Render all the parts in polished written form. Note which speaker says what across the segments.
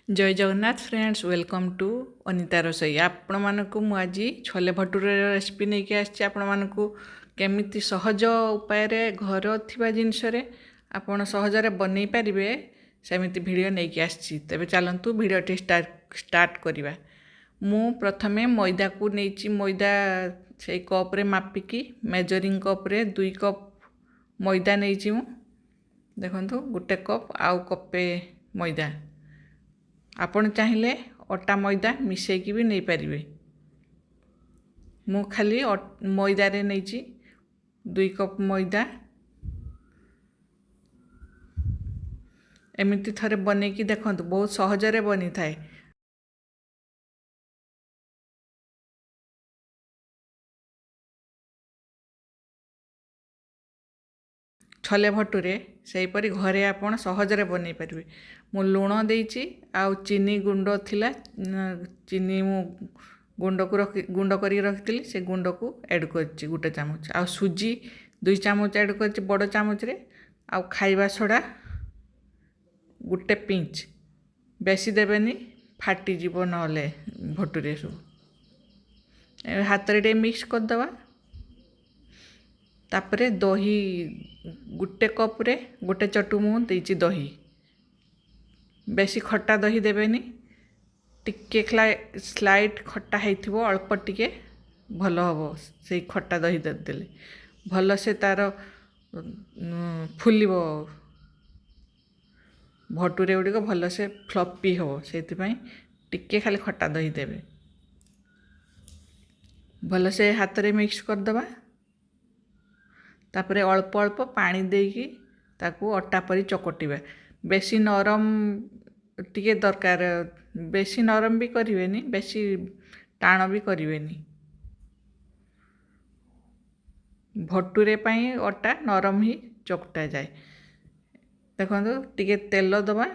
Speaker 1: जय Jagannath friends welcome to Anita रोसई आपण मानक आज छोले भटूरे रेसिपी नहीं आसी आपण मानक केमिति सहज उपाय घर थिबा जिनस आपण सहजरे बनई पारिबे सेमिति वीडियो नहीं आसी तेबे चलंतु वीडियोटी स्टार्ट करवा। मु प्रथमे मैदा को नहीं मैदा से कप रे मापिकी मेजरिंग कप रे 2 कप मैदा नहीं मु देखंतु गोटे कप आउ कपे मैदा आपण चाहिए अटा मैदा मिसेकी भी नहीं पारिबे। मु खाली मैदा रे नहीं 2 कप मैदा एमती थरे बनैकी देखंतु बहुत सहजरे बनी थाए। छोले भटूरे सेहीपरि घरे आपण सहजरे बनई पारिबे। मु लुण देइछि आउ चीनी गुंड थिला चीनी मु गुंड करी रखिथिली से गुंड को ऐड करछि गोटे चामच आउ सुजी 2 चामच ऐड करछि बड़ चामच रे आउ खाइबा सोडा गोटे पिंच बेसी देबेनी फाटी जीव नले भटूरे सब हाथ रे मिक्स कर दवा। तापरे दही गोटे कप रे गोटे चटु मु देइछि दही बेसी खट्टा दही देबेनी टिके स्लाइट खट्टा हेथिबो अल्प टिके भल हबो से खट्टा दही देले भल से तार फुलिबो भटूरे गुड़िक भल से फ्लपी हम से टिके खाली खट्टा दही देवे भल से हाथ रे मिक्स कर दबा। तापरे अल्प अल्प पानी देकी ताकू अटा परी चकटिबा बेसी नरम टिके दरकार बेसी नरम भी करिवेनी बेसी टाण भी करिवेनी भटूरे पाई अटा नरम ही चकटा जाए। देखो टिके तेल दबा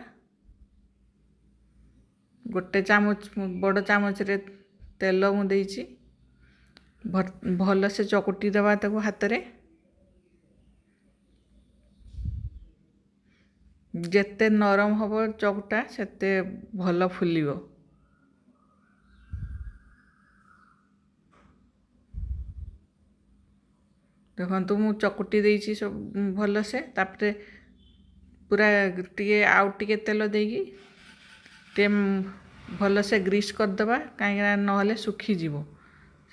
Speaker 1: गोटे चामच बड़ चामच रे तेल मु देइछि भल से चकुटी दबा ताकू हाथ रे जेते नरम हबो चकटा सेते भल फुलिबो। देखो मु चकुटी देइछि सब भल से तापरे पूरा टिके आउ टिके तेल देकी टे भल से ग्रीस कर दबा कहीं नहले सुखी जीवो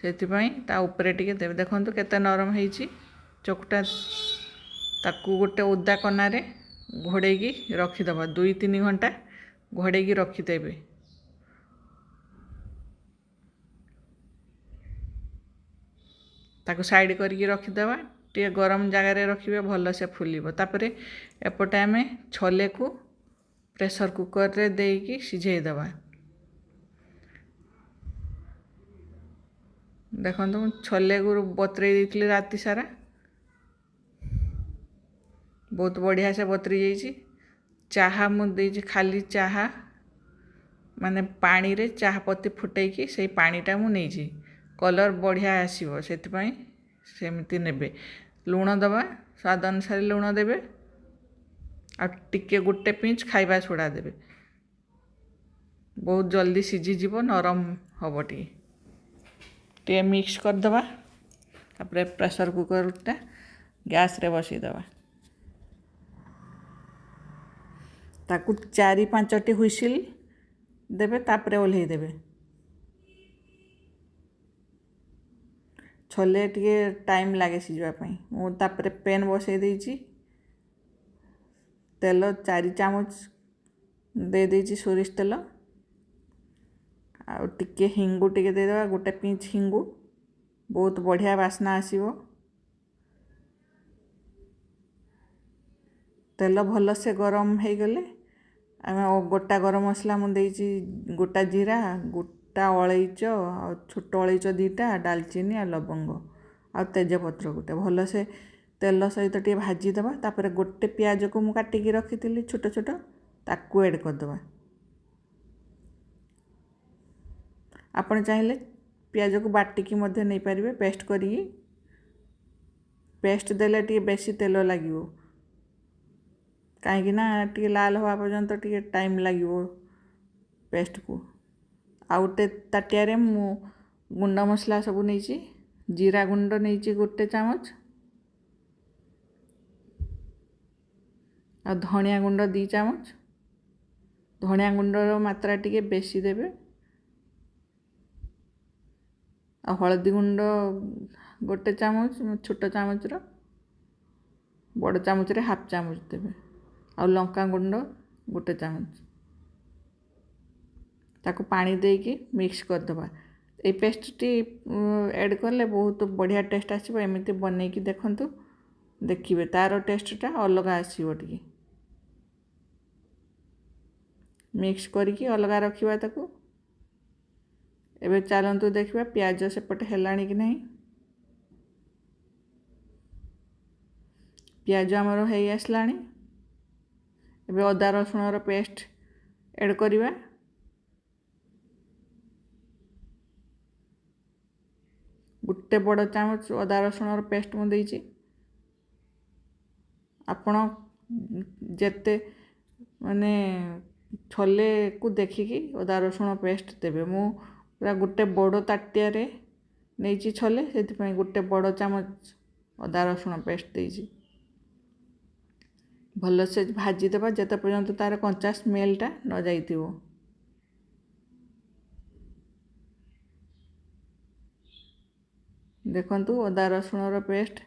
Speaker 1: सेतिपाई ता ऊपर टिके देबे। देखंतु केते नरम हेइछि चकुटा ताकू गोटे ओदा कनारे घोड़ेगी रखीदबा 2-3 घंटा घोड़ेगी रखीदेवे। ताकू साइड करके रखीदबा टे गरम जगार रखिबे भल से फुलिबो। तापरे एपटे आमे छोले को प्रेशर कुकर रे देकी सिझेई दबा। देखो छोले को बतरे देइथिले राति सारा बहुत बढ़िया से बतरी जाइए। चाहा मु देइछि खाली चाहा माने पानी रे चाहा पत्ती फुटेकी से पानीटा मु नेइछि कलर बढ़िया आसीबो सेतिपाई सेमती नेबे। लुण दबा स्वाद अनुसार लुण देबे आ टिके गोटे पिंच खाइबा सोडा देबे बहुत जल्दी सिझी जीवो नरम हबो टे मिक्स कर दबा। तापरे प्रेशर कुकर टा गैस रे बसई दबा ताकू 4-5टी हुइसिल देबे तापरे ओल्हेई देबे। छोले टिके टाइम लागे सिझवा पई मु तापरे पेन बसई देइछि तेल 4 चामच दे देइछि सोरिष तेल आ टिके हिंगु टिके दे देबा गोटे पिंच हिंगु बहुत बढ़िया वासना आसीबो। तेल भल से गरम हो गले आम गोटा गरम मसला मु देइछि गोटा जीरा गोटा अलैच आ छोट अलैच 2टा डालचीनी आ लवंग आ तेजपत्र गोटे भल से तेल सहित टे भाजी दबा। तापरे गोटे प्याज को मु काटिकी रखिथिली छोट छोट ताकू ऐड कर दबा। आपण चाहिए प्याज को बाटिकी मध्य नहीं पारिबे पेस्ट करी पेस्ट देले टे बेसी तेल लागिवो कहीं टी लाल हवा पर्यंत टी टाइम लगे पेस्ट को आउ गोटे ताटिया मु गुंड मसला सब नहीं जीरा गुंड नहीं गोटे चामच आ धनिया गुंड 2 चामच धनिया गुंडर मात्रा टिके बेसी देबे आ हळदी गुंड गोटे चामच छोट चामच बड़ चामच रे हाफ चामच देबे आ लंका गुंड गोटे चामच ताको पानी देके मिक्स कर दबा ए पेस्ट टी ऐड करले बहुत बढ़िया टेस्ट आसीबो एमिति बनै कि देखंतु देखिबे तार टेस्टटा अलग आसीबो टिके मिक्स करके अलग रखिबा ताको एबे चलंतु देखिबा प्याज सेपटे हेलाणी कि नहीं प्याज आमर हो आसलाणी एबे अदा रसुण रो पेस्ट ऐड करिबा गोटे बड़ चामच अदा रसुण रो पेस्ट मु देइछि आपण जेते माने छोले को देखिकी अदा रसुण पेस्ट देबे मु पूरा गोटे बड़ ताटिया रे नहीं छोले से गोटे बड़ चामच अदा रसुण पेस्ट देइछि भल से भाजी देबा जते पर्यंत तार कंचा स्मेलटा न जाइथिबो देखंतु अदा रसुण रो पेस्ट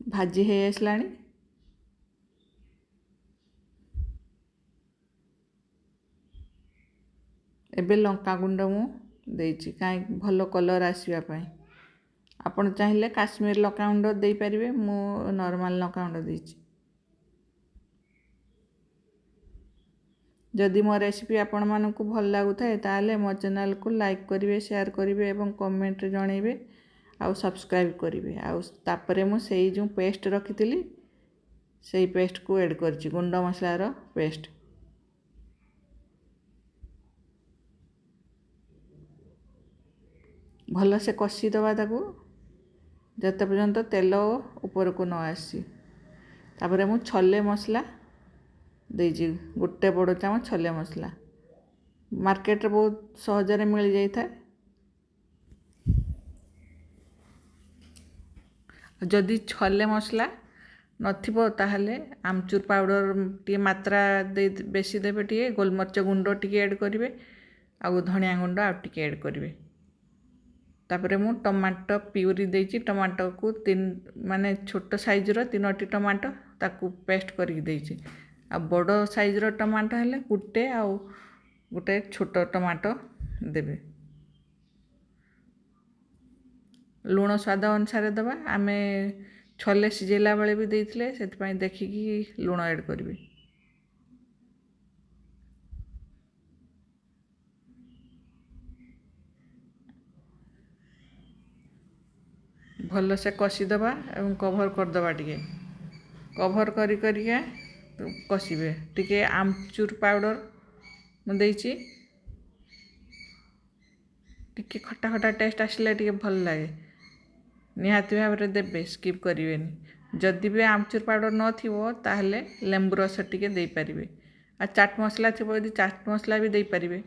Speaker 1: भाजी हे आसलाणी एबे लंका गुंड मु देइछि काई भलो कलर आसीबा पई आपण चाहिले काश्मीर लंका गुंड देई परिबे मु नॉर्मल लंका गुंड देइछि जदि मो रेसिपी आपण मानकु भल लागुथाय ताले मो चैनल को लाइक करिवे शेयर करिवे एवं कमेंट जणैबे आउ सब्सक्राइब करिवे आउ तापरे मु सेई जो पेस्ट रखितिली सेई पेस्ट को ऐड करछि गुंड मसला रो पेस्ट भल से कषी दबा ताकू जते पर्यंत तेल ऊपर को न आसी तापरे मु छोले मसला देइछि गोटे बड़ चामच छोले मसला मार्केट रे बहुत सहजरे मिल जाई था जदि छोले मसला नथिबो ताहले आमचूर पाउडर टी मात्रा दे बेसी देबे टी गोलमरच गुंड टी ऐड करिवे आ धनिया गुंड आ टी ऐड करिवे तापरे मु टमाटो प्यूरी देइछि टमाटो को 3 माने छोट साइज रो 3टी टमाटो ताकू पेस्ट करके देइछि आ बड़ साइज रो टमाटो हेले गुटे आ गोटे छोट टमाटो देबे लूण स्वाद अनुसार दबा आमे छोले सिझेला बेले भी देइथिले सेति पई देखिकी लूण ऐड करबे भल से कषी दबा एवं कभर कर दबा टिके कभर करी करिके कषिबे टिके आमचूर पाउडर मु देइछि टिके खट्टा खट्टा टेस्ट आसले टिके भल लागे निहाती भाव रे देबे स्किप करिवेनी जदि भी आमचूर पाउडर न थिवो ताहले लेंबू रस टिके देई परिबे आ चाट मसला थिवो यदि चाट मसला भी देई परिबे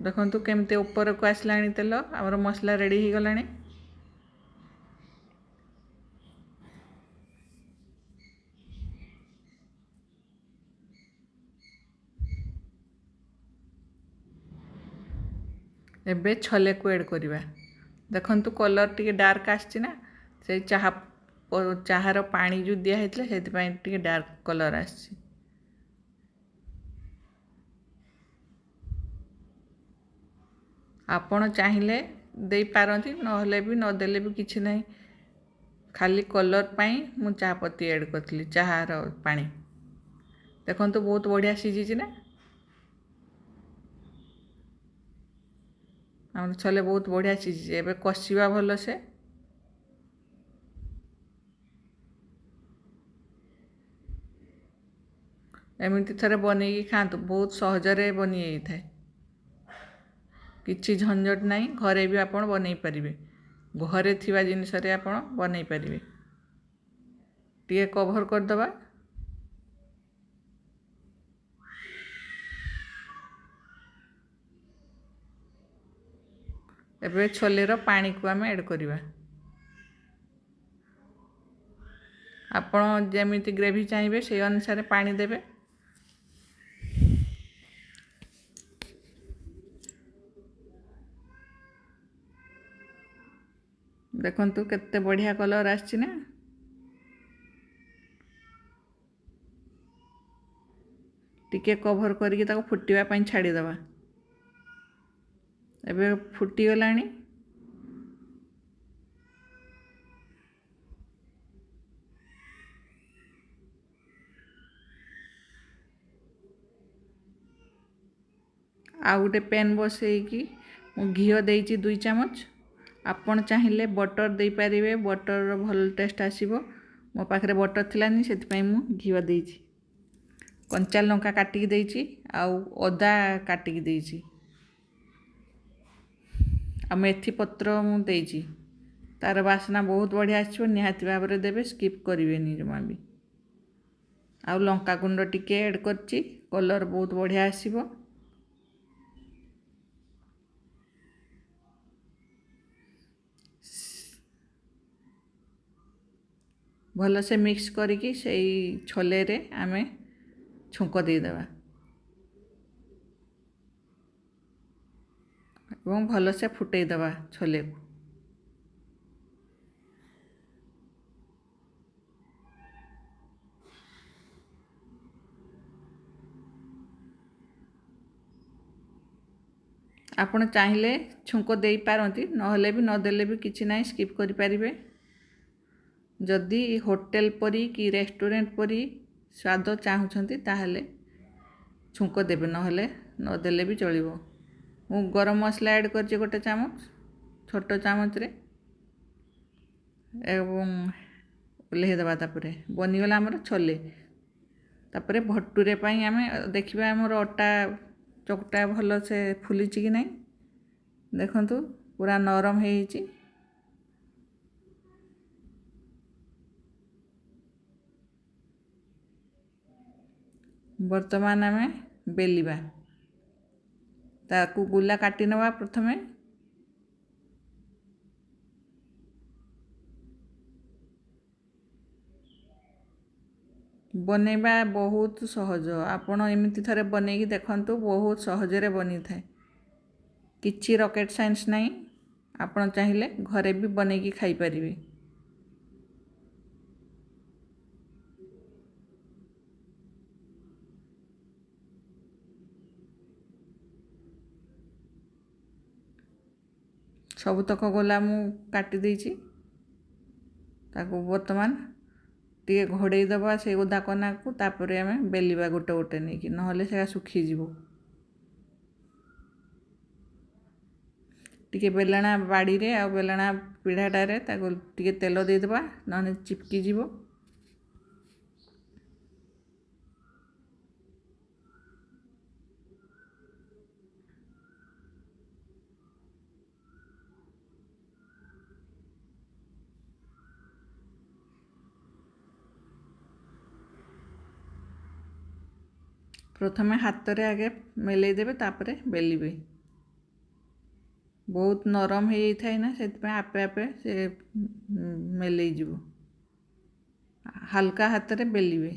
Speaker 1: देखंतु केमते ऊपर को आसलाणी तेल हमर मसला रेडी ही गलाणी एबे छोले को ऐड करिबा देखंतु कलर टिके डार्क आछि ना से चाहार पानी जो दिया हेतले सेति पई टिके डार्क कलर आछि आपण चाहिले दे पारंती नहले भी न देले भी किछि नहीं खाली कलर पाई मु चाह पत्ती ऐड करथली चाहार पानी देखंतु बहुत बढ़िया सिझी ना हम छोले बहुत बढ़िया सिझी एबे कषिबा भल से एमती थरे बनई खातु बहुत सहजरे बनी जाए किछि झंझट नहीं घरे भी आपण बनई परिबे घरे थिबा जिनिस रे आपण बनई परिबे टिके कवर कर दबा ଏବେ ଛୋଲେର ପାଣିକୁ ଆମେ ଆଡ଼୍ କରିବା। ଆପଣ ଯେମିତି ଗ୍ରେଭି ଚାହିଁବେ ସେଇ ଅନୁସାରେ ପାଣି ଦେବେ। ଦେଖନ୍ତୁ କେତେ ବଢ଼ିଆ କଲର୍ ଆସିଛି ନା। ଟିକେ କଭର୍ କରିକି ତାକୁ ଫୁଟିବା ପାଇଁ ଛାଡ଼ିଦେବା। ଏବେ ଫୁଟିଗଲାଣି। ଆଉ ଗୋଟେ ପ୍ୟାନ୍ ବସେଇକି ମୁଁ ଘିଅ ଦେଇଛି 2 ଚାମଚ। ଆପଣ ଚାହିଁଲେ ବଟର୍ ଦେଇପାରିବେ, ବଟର୍ର ଭଲ ଟେଷ୍ଟ ଆସିବ। ମୋ ପାଖରେ ବଟର୍ ଥିଲାନି, ସେଥିପାଇଁ ମୁଁ ଘିଅ ଦେଇଛି। କଞ୍ଚା ଲଙ୍କା କାଟିକି ଦେଇଛି, ଆଉ ଅଦା କାଟିକି ଦେଇଛି, ଆଉ ମେଥି ପତ୍ର ମୁଁ ଦେଇଛି। ତାର ବାସ୍ନା ବହୁତ ବଢ଼ିଆ ଆସିବ, ନିହାତି ଭାବରେ ଦେବେ, ସ୍କିପ୍ କରିବେନି ଜମା ବି। ଆଉ ଲଙ୍କା ଗୁଣ୍ଡ ଟିକେ ଆଡ଼୍ କରିଛି, କଲର୍ ବହୁତ ବଢ଼ିଆ ଆସିବ। ଭଲସେ ମିକ୍ସ କରିକି ସେଇ ଛୋଲେରେ ଆମେ ଛୁଙ୍କ ଦେଇଦେବା ଏବଂ ଭଲସେ ଫୁଟେଇଦେବା ଛୋଲେକୁ। ଆପଣ ଚାହିଁଲେ ଛୁଙ୍କ ଦେଇପାରନ୍ତି, ନହେଲେ ବି ନଦେଲେ ବି କିଛି ନାହିଁ, ସ୍କିପ୍ କରିପାରିବେ। ଯଦି ହୋଟେଲ ପରି କି ରେଷ୍ଟୁରାଣ୍ଟ ପରି ସ୍ୱାଦ ଚାହୁଁଛନ୍ତି ତାହେଲେ ଛୁଙ୍କ ଦେବେ, ନହେଲେ ନଦେଲେ ବି ଚଳିବ। ମୁଁ ଗରମ ମସଲା ଆଡ଼୍ କରିଛି 1 ଚାମଚ, ଛୋଟ ଚାମଚରେ, ଏବଂ ଓହ୍ଲେଇ ଦେବା। ତାପରେ ବନିଗଲା ଆମର ଛୋଲେ। ତାପରେ ଭଟୁରେ ପାଇଁ ଆମେ ଦେଖିବା ଆମର ଅଟା ଚକଟା ଭଲସେ ଫୁଲିଛି କି ନାହିଁ। ଦେଖନ୍ତୁ ପୁରା ନରମ ହେଇଛି। ବର୍ତ୍ତମାନ ଆମେ ବେଲିବା। ତାକୁ ଗୁଲା କାଟି ନେବା ପ୍ରଥମେ। ବନେଇବା ବହୁତ ସହଜ। ଆପଣ ଏମିତି ଥରେ ବନେଇକି ଦେଖନ୍ତୁ, ବହୁତ ସହଜରେ ବନିଥାଏ। କିଛି ରକେଟ୍ ସାଇନ୍ସ ନାହିଁ। ଆପଣ ଚାହିଁଲେ ଘରେ ବି ବନେଇକି ଖାଇପାରିବେ। ସବୁତକ ଗୋଲା ମୁଁ କାଟି ଦେଇଛି। ତାକୁ ବର୍ତ୍ତମାନ ଟିକେ ଘୋଡ଼େଇ ଦେବା ସେଇ ଓଦା କନାକୁ, ତାପରେ ଆମେ ବେଲିବା ଗୋଟେ ଗୋଟେ ନେଇକି, ନହେଲେ ସେଟା ଶୁଖିଯିବ। ଟିକେ ବେଲଣା ବାଡ଼ିରେ ଆଉ ବେଲଣା ପିଢ଼ାଟାରେ ତାକୁ ଟିକେ ତେଲ ଦେଇଦେବା, ନହେଲେ ଚିପକି ଯିବ। ପ୍ରଥମେ ହାତରେ ଆଗେ ମେଲେଇ ଦେବେ, ତାପରେ ବେଲିବେ। ବହୁତ ନରମ ହେଇଯାଇଥାଏ ନା, ସେଥିପାଇଁ ଆପେ ଆପେ ସେ ମେଲେଇ ଯିବ। ହାଲକା ହାତରେ ବେଲିବେ।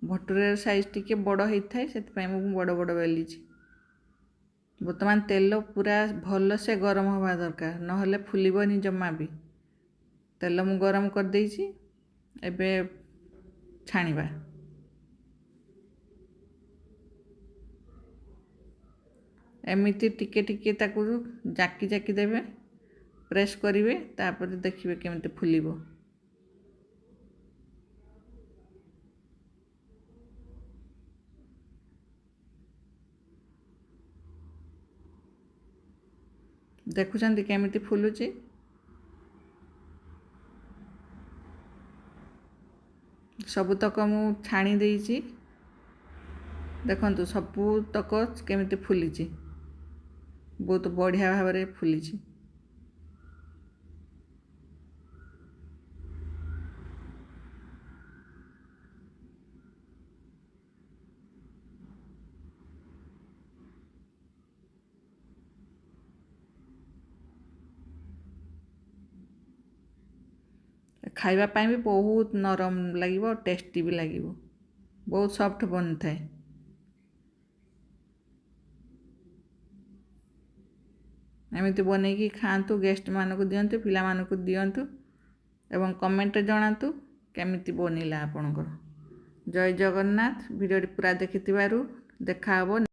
Speaker 1: ଭଟୁରେର ସାଇଜ୍ ଟିକେ ବଡ଼ ହେଇଥାଏ, ସେଥିପାଇଁ ମୁଁ ବଡ଼ ବଡ଼ ବେଲିଛି। ବର୍ତ୍ତମାନ ତେଲ ପୁରା ଭଲସେ ଗରମ ହେବା ଦରକାର, ନହେଲେ ଫୁଲିବନି ଜମା ବି। ତେଲ ମୁଁ ଗରମ କରିଦେଇଛି, ଏବେ ଛାଣିବା। ଏମିତି ଟିକେ ଟିକେ ତାକୁ ଜାକି ଜାକି ଦେବେ, ପ୍ରେସ୍ କରିବେ, ତାପରେ ଦେଖିବେ କେମିତି ଫୁଲିବ। ଦେଖୁଛନ୍ତି କେମିତି ଫୁଲୁଛି। ସବୁତକ ମୁଁ ଛାଣି ଦେଇଛି। ଦେଖନ୍ତୁ ସବୁତକ କେମିତି ଫୁଲିଛି, ବହୁତ ବଢ଼ିଆ ଭାବରେ ଫୁଲିଛି। ଖାଇବା ପାଇଁ ବି ବହୁତ ନରମ ଲାଗିବ, ଟେଷ୍ଟି ବି ଲାଗିବ, ବହୁତ ସଫ୍ଟ ବନିଥାଏ। ଏମିତି ବନେଇକି ଖାଆନ୍ତୁ, ଗେଷ୍ଟମାନଙ୍କୁ ଦିଅନ୍ତୁ, ପିଲାମାନଙ୍କୁ ଦିଅନ୍ତୁ ଏବଂ କମେଣ୍ଟରେ ଜଣାନ୍ତୁ କେମିତି ବନିଲା ଆପଣଙ୍କର। ଜୟ ଜଗନ୍ନାଥ। ଭିଡ଼ିଓଟି ପୁରା ଦେଖିଥିବାରୁ ଦେଖା ହେବ